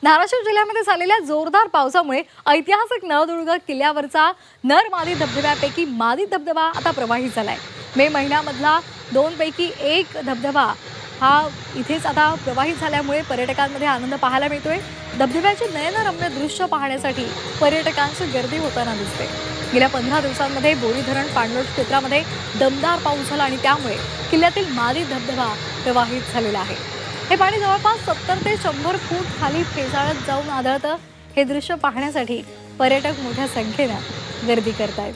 धाराशिव जिल्ह्यामध्ये झालेल्या जोरदार पावसामुळे ऐतिहासिक नळदुर्ग किल्ल्यावरचा नर मादी धबधब्यापैकी मादी धबधबा आता प्रवाहित झालाय। मे महिन्यामधला 2 पैकी एक धबधबा हा इथेच आता प्रवाहित झाल्यामुळे पर्यटकांमध्ये आनंद पाहायला मिळतोय। धबधब्याचे नयनरम्य दृश्य पाहण्यासाठी पर्यटकांची गर्दी होताना दिसते। गेल्या 15 दिवसांमध्ये बोरी धरण पाणलोट क्षेत्रामध्ये दमदार पाऊस झाला आणि त्यामुळे किल्ल्यातील मादी धबधबा प्रवाहित झालेला आहे। हे पाणी जवळपास 70 ते 100 फूट खाली फेसाळत जाऊन आदळतं। हे दृश्य पाहण्यासाठी पर्यटक मोठ्या संख्येने गर्दी करतायत।